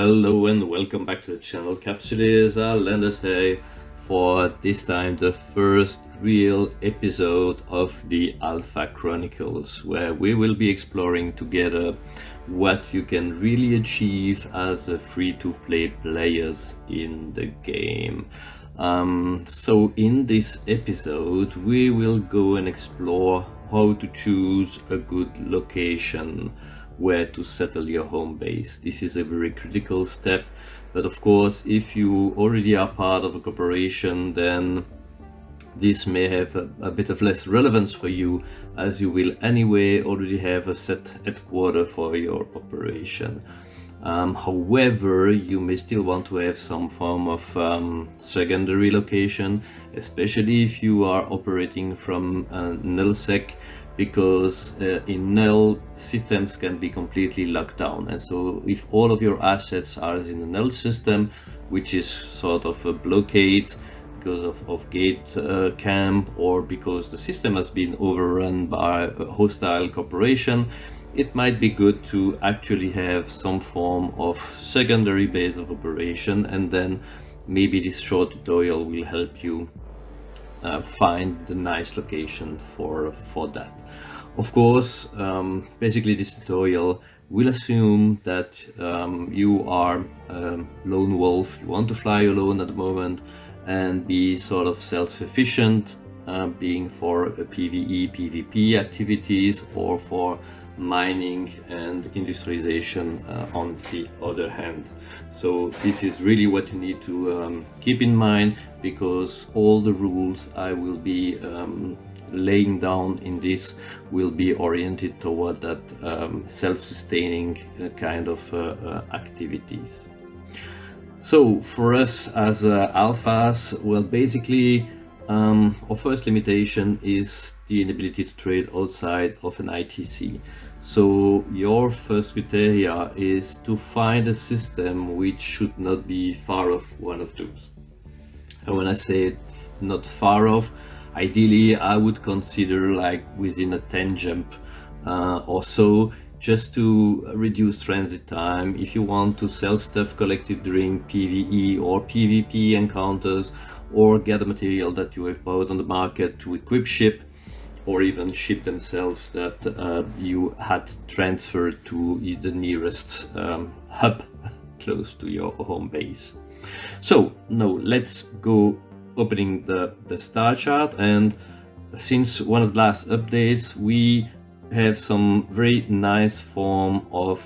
Hello and welcome back to the channel. Capsules are landed here for this time the first real episode of the Alpha Chronicles, where we will be exploring together what you can really achieve as a free-to-play players in the game. So in this episode we will go and explore how to choose a good location where to settle your home base. This is a very critical step, but of course if you already are part of a corporation, then this may have a bit of less relevance for you, as you will anyway already have a set headquarter for your operation. However, you may still want to have some form of secondary location, especially if you are operating from nullsec, because in null systems can be completely locked down, and so if all of your assets are in the null system, which is sort of a blockade because of gate camp, or because the system has been overrun by a hostile corporation, it might be good to actually have some form of secondary base of operation, and then maybe this short tutorial will help you find the nice location for that. Of course, basically this tutorial will assume that you are a lone wolf, you want to fly alone at the moment and be sort of self-sufficient, being for PvE, PvP activities, or for mining and industrialization on the other hand. So this is really what you need to keep in mind, because all the rules I will be laying down in this will be oriented toward that self-sustaining kind of activities. So for us as alphas, well, basically our first limitation is the inability to trade outside of an ITC. So your first criteria is to find a system which should not be far off one of those. And when I say not far off, ideally I would consider like within a 10 jump or so, just to reduce transit time. If you want to sell stuff collected during PvE or PvP encounters, or get a material that you have bought on the market to equip ship, or even ship themselves that you had transferred to the nearest hub close to your home base. So now let's go opening the star chart, and since one of the last updates we have some very nice form of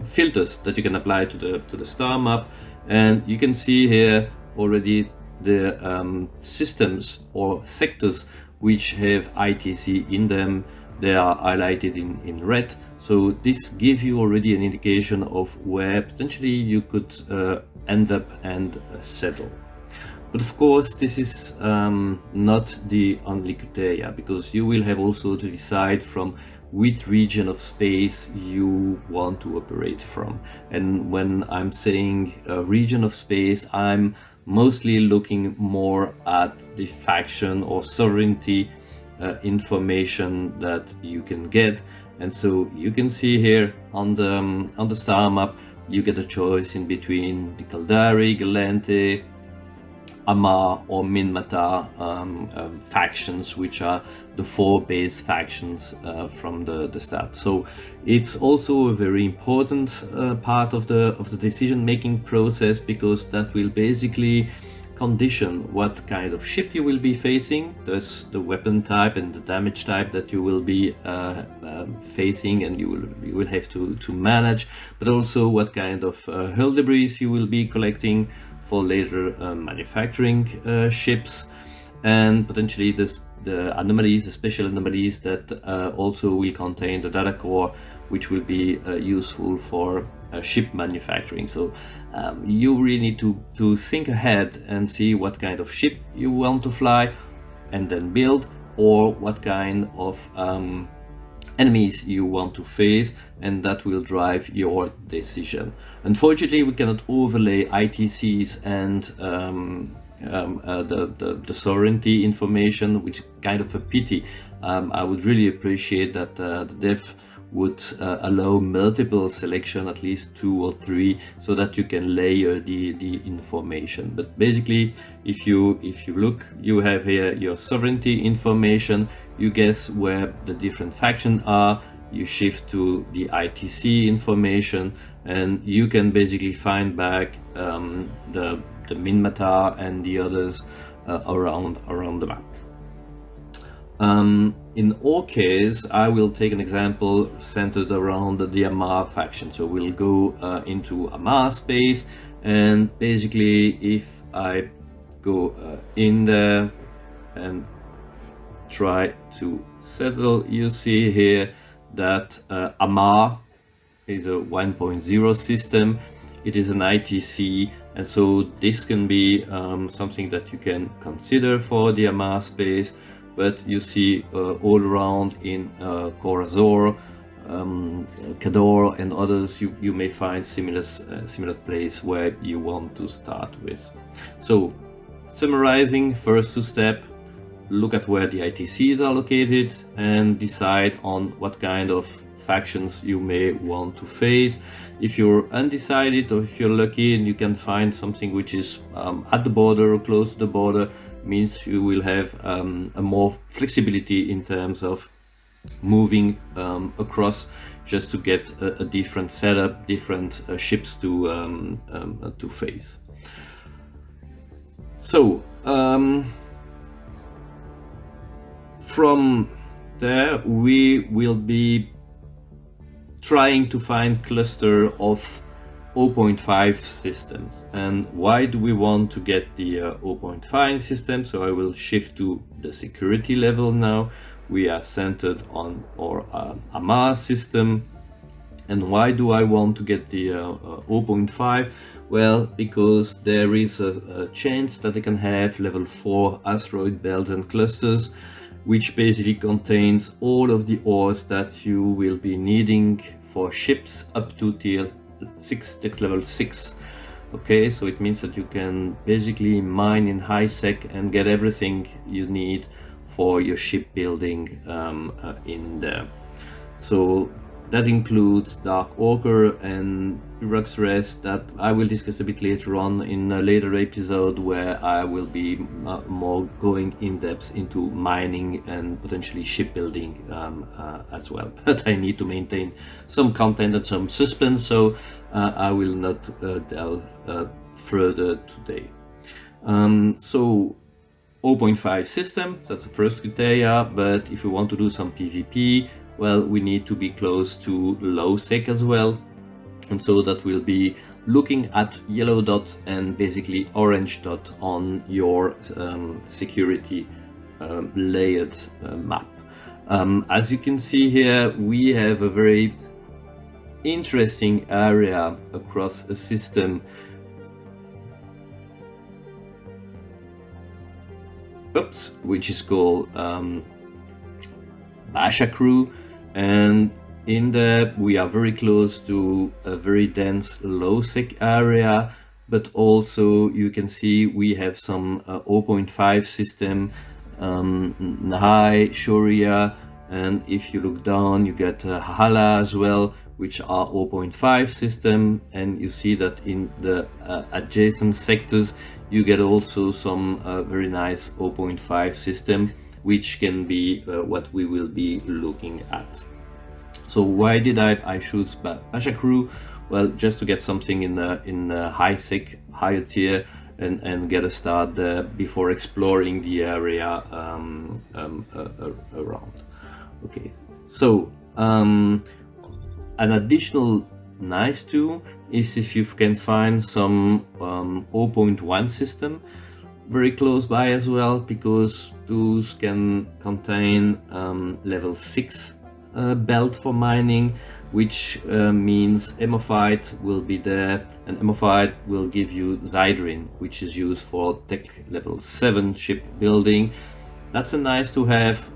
filters that you can apply to the star map, and you can see here already the systems or sectors which have ITC in them. They are highlighted in red, so this gives you already an indication of where potentially you could end up and settle. But of course this is not the only criteria, because you will have also to decide from which region of space you want to operate from. And when I'm saying a region of space, I'm mostly looking more at the faction or sovereignty information that you can get. And so you can see here on the star map you get a choice in between the Caldari, Galente, Amarr or Minmatar factions, which are the 4 base factions from the start. So it's also a very important part of the decision-making process, because that will basically condition what kind of ship you will be facing, thus the weapon type and the damage type that you will be facing and you will have to manage, but also what kind of hull debris you will be collecting for later manufacturing ships, and potentially the anomalies, the special anomalies that also will contain the data core, which will be useful for ship manufacturing. So you really need to think ahead and see what kind of ship you want to fly and then build, or what kind of enemies you want to face, and that will drive your decision. Unfortunately, we cannot overlay ITCs and the sovereignty information, which is kind of a pity. I would really appreciate that the dev would allow multiple selection, at least 2 or 3, so that you can layer the information. But basically, if you look, you have here your sovereignty information. You guess where the different factions are. You shift to the ITC information, and you can basically find back the Minmatar and the others around the map. In our case, I will take an example centered around the Amarr faction. So we'll go into Amarr space, and basically if I go in there and try to settle, you see here that Amarr is a 1.0 system. It is an ITC, and so this can be something that you can consider for the Amarr space. But you see all around in Corazor, Cador and others, you may find similar place where you want to start with. So summarizing, first 2 steps, look at where the ITCs are located and decide on what kind of factions you may want to face. If you're undecided, or if you're lucky and you can find something which is at the border or close to the border, means you will have a more flexibility in terms of moving across, just to get a different setup, different ships to face. So from there we will be trying to find cluster of 0.5 systems. And why do we want to get the 0.5 system? So I will shift to the security level now. We are centered on our Amarr system. And why do I want to get the 0.5? Well, because there is a chance that I can have level 4 asteroid belts and clusters, which basically contains all of the ores that you will be needing for ships up to tier 6, tech level 6. Okay, so it means that you can basically mine in high sec and get everything you need for your shipbuilding in there. So that includes Dark Orchor and Pirux Rest, that I will discuss a bit later on in a later episode, where I will be more going in depth into mining and potentially shipbuilding as well. But I need to maintain some content and some suspense, so I will not delve further today. So 0.5 system, that's the first criteria, but if you want to do some PvP, well, we need to be close to low sec as well. And so that will be looking at yellow dot and basically orange dot on your security layered map. As you can see here, we have a very interesting area across a system. Which is called Basha Crew, and in there we are very close to a very dense low sec area, but also you can see we have some 0.5 system, Nahai, Shoria, and if you look down you get Hala as well, which are 0.5 system, and you see that in the adjacent sectors you get also some very nice 0.5 system, which can be what we will be looking at. So why did I choose Basha Crew? Well, just to get something in high sec, higher tier, and get a start there before exploring the area around. Okay, so an additional nice too is if you can find some 0.1 system very close by as well, because those can contain level 6 belt for mining, which means Hemophyte will be there, and Hemophyte will give you Zydrin, which is used for tech level 7 ship building. That's a nice to have,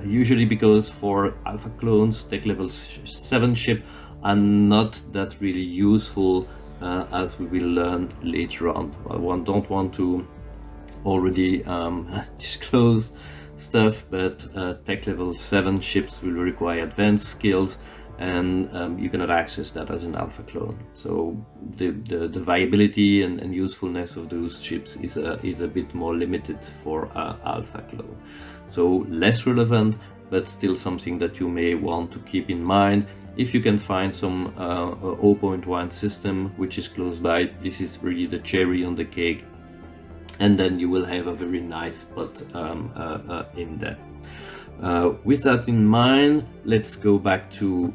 usually because for alpha clones tech level 7 ship are not that really useful, as we will learn later on. I don't want to already disclose stuff, but tech level 7 ships will require advanced skills, and you cannot access that as an alpha clone. So the viability and usefulness of those chips is a bit more limited for alpha clone. So less relevant, but still something that you may want to keep in mind. If you can find some 0.1 system which is close by, this is really the cherry on the cake, and then you will have a very nice spot in there. With that in mind, let's go back to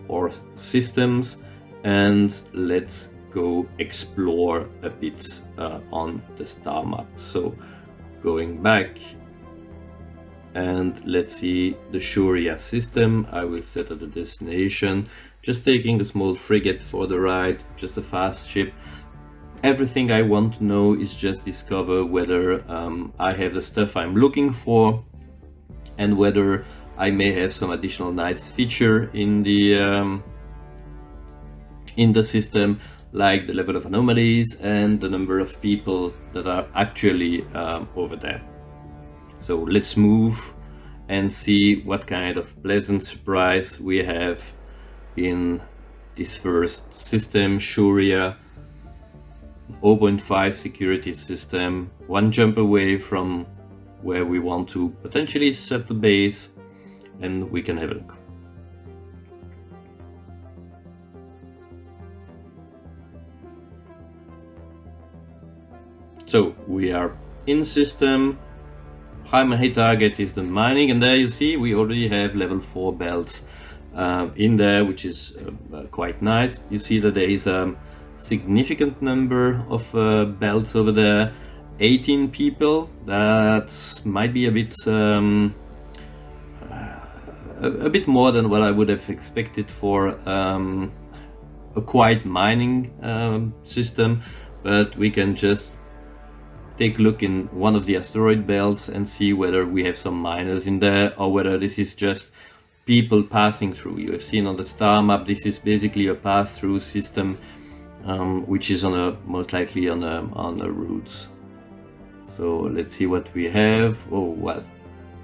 our systems and let's go explore a bit on the star map. So going back, and let's see the Shuria system. I will set up the destination, just taking the small frigate for the ride, just a fast ship. Everything I want to know is just discover whether I have the stuff I'm looking for, and whether I may have some additional nice feature in the system, like the level of anomalies and the number of people that are actually over there. So let's move and see what kind of pleasant surprise we have in this first system, Shuria. 0.5 security system, one jump away from where we want to potentially set the base, and we can have a look. So we are in system. Primary target is the mining, and there you see we already have level 4 belts in there, which is quite nice. You see that there is a significant number of belts over there. 18 people. That might be a bit more than what I would have expected for a quiet mining system, but we can just take a look in one of the asteroid belts and see whether we have some miners in there, or whether this is just people passing through. You have seen on the star map, this is basically a pass-through system, which is most likely on a routes. So let's see what we have. Oh, well,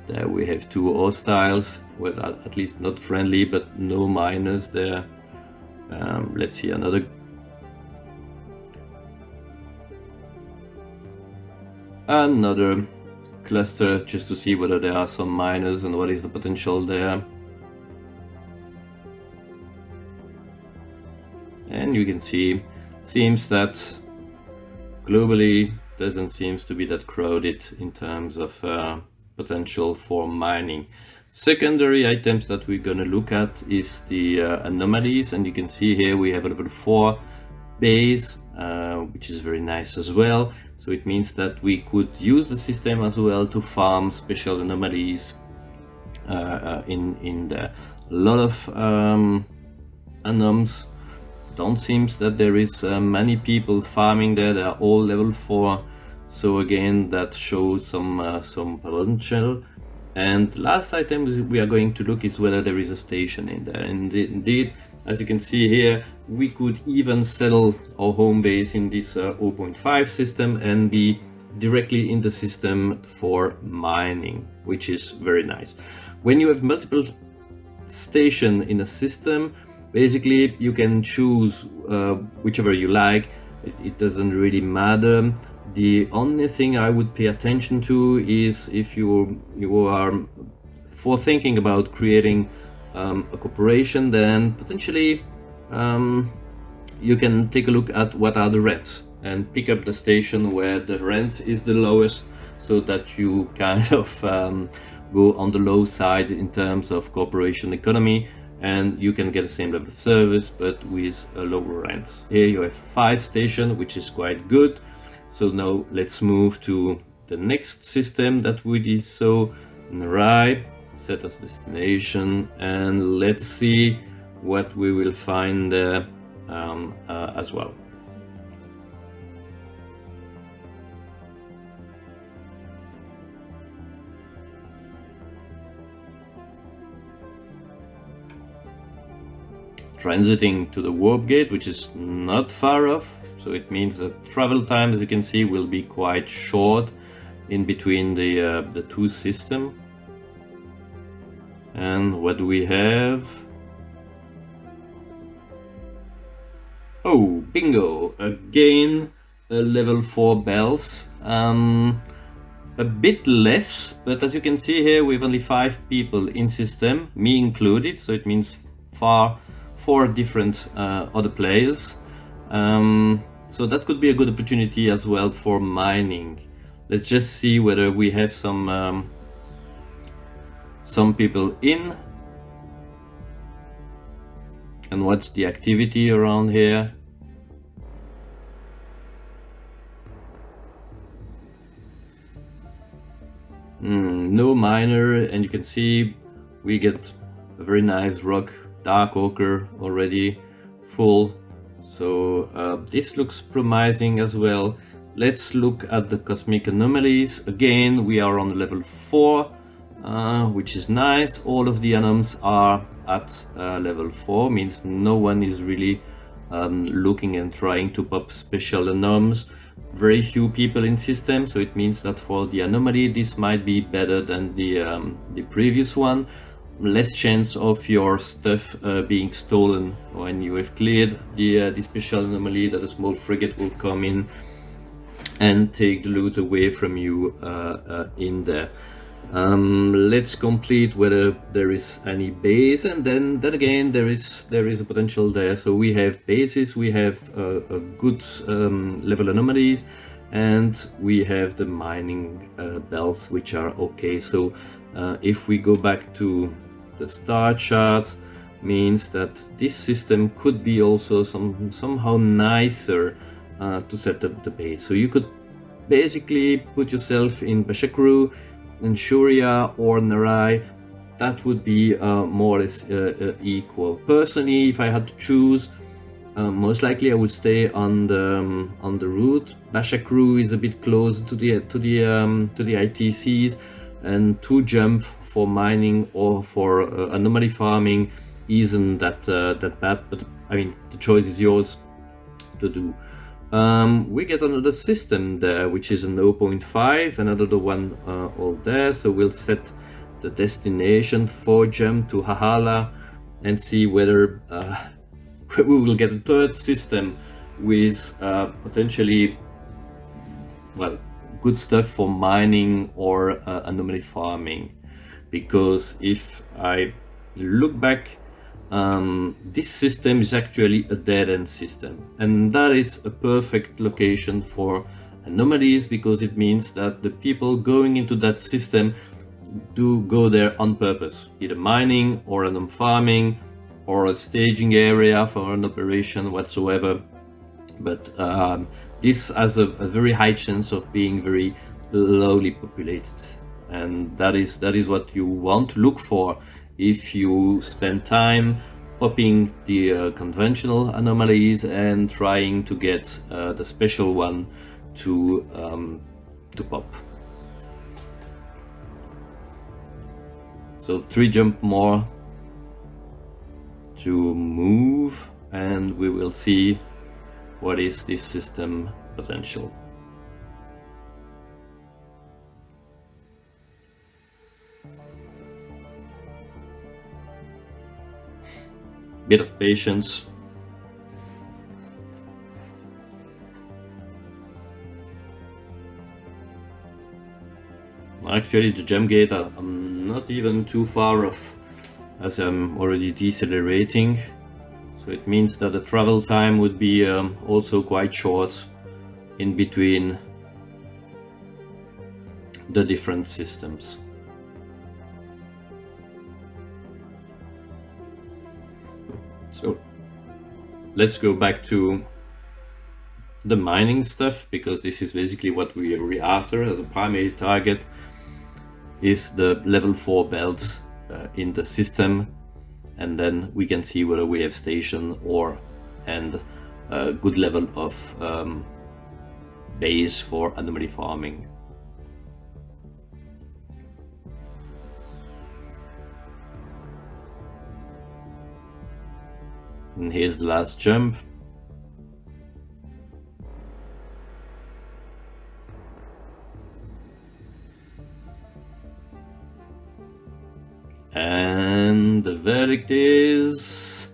there we have 2 hostiles, well, at least not friendly, but no miners there. Let's see another. Another cluster, just to see whether there are some miners and what is the potential there. And you can see, seems that globally doesn't seem to be that crowded in terms of potential for mining. Secondary items that we're gonna look at is the anomalies, and you can see here we have a level 4 base, which is very nice as well. So it means that we could use the system as well to farm special anomalies in there. A lot of anoms. Don't seem that there is many people farming there. They are all level 4. So again, that shows some potential. And last item we are going to look is whether there is a station in there. And indeed, as you can see here, we could even settle our home base in this 0.5 system and be directly in the system for mining, which is very nice. When you have multiple stations in a system, basically you can choose whichever you like. It doesn't really matter. The only thing I would pay attention to is if you are thinking about creating a corporation, then potentially you can take a look at what are the rents and pick up the station where the rent is the lowest, so that you kind of go on the low side in terms of corporation economy, and you can get the same level of service but with a lower rent. Here you have 5 stations, which is quite good. So now let's move to the next system that we saw. Right, set as destination, and let's see what we will find there as well. Transiting to the warp gate, which is not far off, so it means that travel time, as you can see, will be quite short in between the 2 systems. And what do we have? Oh, bingo! Again, level 4 bells. A bit less, but as you can see here, we have only 5 people in system, me included, so it means 4 different other players. So that could be a good opportunity as well for mining. Let's just see whether we have some people in. And what's the activity around here? No miner, and you can see we get a very nice rock, dark ochre already full. So this looks promising as well. Let's look at the cosmic anomalies. Again, we are on level 4, which is nice. All of the anoms are at level 4, means no one is really looking and trying to pop special anoms. Very few people in system, so it means that for the anomaly this might be better than the previous one. Less chance of your stuff being stolen when you have cleared the special anomaly, that a small frigate will come in and take the loot away from you in there. Let's complete whether there is any base, and then again there is a potential there. So we have bases, we have a good level anomalies, and we have the mining bells, which are okay. So if we go back to the star charts, means that this system could be also somehow nicer to set up the base. So you could basically put yourself in Bashakru, in Shuria or Narai. That would be more or less equal. Personally, if I had to choose, most likely I would stay on the route. Bashakru is a bit closer to the ITCs, and to jump for mining or for anomaly farming isn't that bad. But I mean, the choice is yours to do. We get another system there, which is a 0.5, another one all there. So we'll set the destination for jump to Hahala and see whether we will get a third system with potentially, well, good stuff for mining or anomaly farming. Because if I look back, this system is actually a dead-end system, and that is a perfect location for anomalies, because it means that the people going into that system do go there on purpose, either mining or anom farming or a staging area for an operation whatsoever. But this has a very high chance of being very lowly populated, and that is what you want to look for if you spend time popping the conventional anomalies and trying to get the special one to pop. So 3 jump more to move, and we will see what is this system potential. Bit of patience. Actually, the gem gate, I'm not even too far off, as I'm already decelerating. So it means that the travel time would be also quite short in between the different systems. So let's go back to the mining stuff, because this is basically what we are after as a primary target, is the level 4 belts in the system, and then we can see whether we have station or and a good level of base for anomaly farming. And here's the last jump. And the verdict is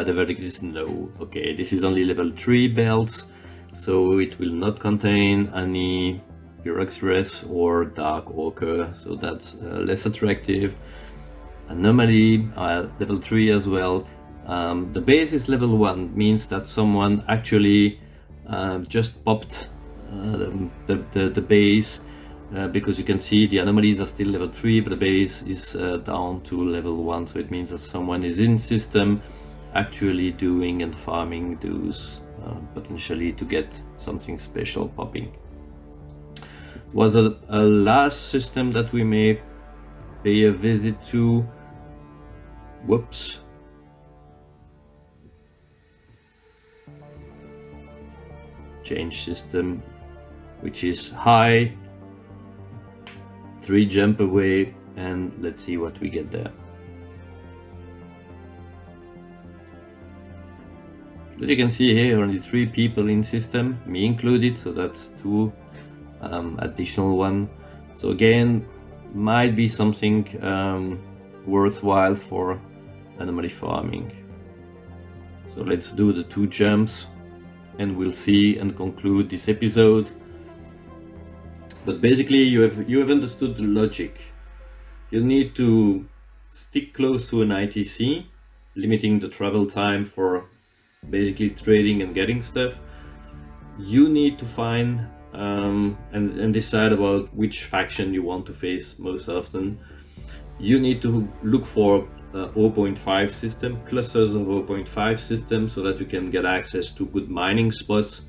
The verdict is no. Okay, this is only level 3 belts, so it will not contain any Pyroxyrus or Dark Ochre, so that's less attractive. Anomaly, level 3 as well. The base is level 1, means that someone actually just popped the base, because you can see the anomalies are still level 3, but the base is down to level 1, so it means that someone is in system actually doing and farming those, potentially to get something special popping. Was a last system that we may pay a visit to. Whoops. Change system, which is high, 3 jump away, and let's see what we get there. As you can see here, only 3 people in system, me included, so that's 2 additional one. So again, might be something worthwhile for anomaly farming. So let's do the 2 jumps and we'll see and conclude this episode. But basically you have understood the logic. You need to stick close to an ITC, limiting the travel time for basically trading and getting stuff. You need to find and decide about which faction you want to face most often. You need to look for 0.5 system, clusters of 0.5 system, so that you can get access to good mining spots,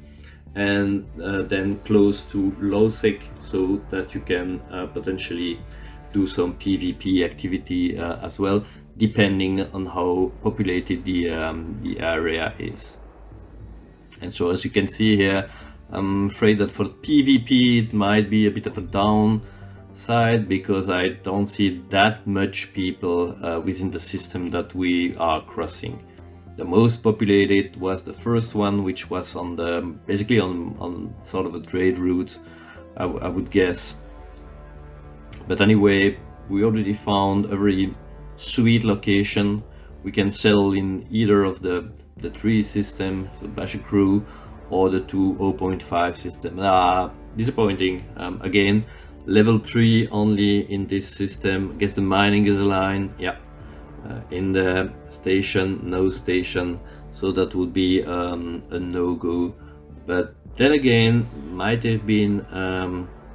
and then close to low sec, so that you can potentially do some PvP activity as well, depending on how populated the area is. And so as you can see here, I'm afraid that for PvP it might be a bit of a downside, because I don't see that much people within the system that we are crossing. The most populated was the first one, which was on the basically on sort of a trade route, I would guess. But anyway, we already found a very sweet location. We can settle in either of the 3 systems, so Basher Crew, or the 2 0.5 system. Disappointing. Again, level 3 only in this system. I guess the mining is aligned. Yeah. In the station, no station, so that would be a no-go. But then again, might have been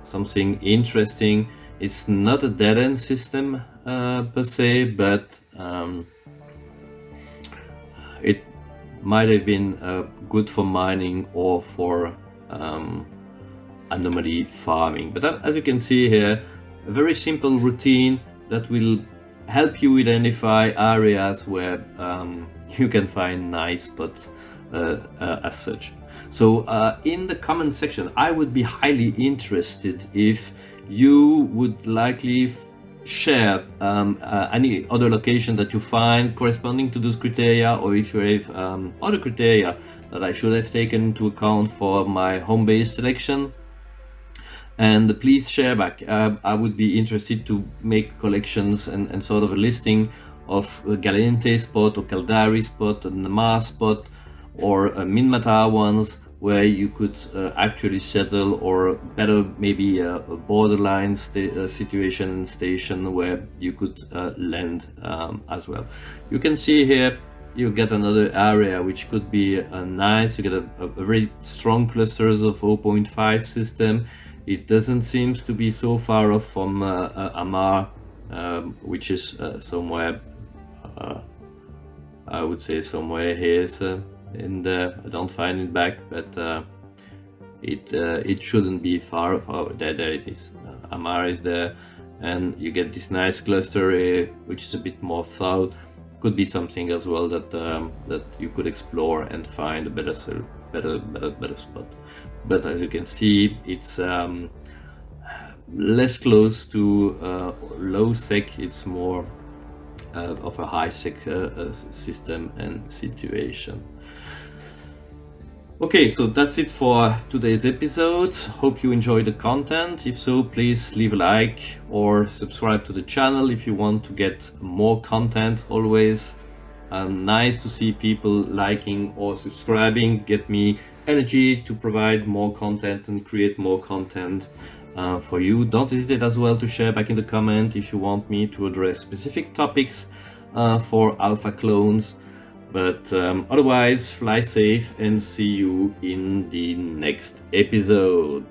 something interesting. It's not a dead-end system per se, but it might have been good for mining or for anomaly farming. But as you can see here, a very simple routine that will help you identify areas where you can find nice spots as such. So in the comment section, I would be highly interested if you would likely share any other location that you find corresponding to those criteria, or if you have other criteria that I should have taken into account for my home base selection. And please share back. I would be interested to make collections and sort of a listing of a Galiente spot or Caldari spot, a Amarr spot, or a Minmatar ones where you could actually settle, or better maybe a borderline situation and station where you could land as well. You can see here you get another area which could be nice. You get a very strong clusters of 0.5 system. It doesn't seem to be so far off from Amarr, which is somewhere, I would say somewhere here. In the, I don't find it back, but it shouldn't be far. Oh, there it is. Amarr is there, and you get this nice cluster, which is a bit more south. Could be something as well that that you could explore and find a better spot. But as you can see, it's less close to low sec. It's more of a high sec system and situation. Okay, so that's it for today's episode. Hope you enjoyed the content. If so, please leave a like or subscribe to the channel if you want to get more content always. Nice to see people liking or subscribing. Get me energy to provide more content and create more content for you. Don't hesitate as well to share back in the comment if you want me to address specific topics for alpha clones. But otherwise, fly safe and see you in the next episode.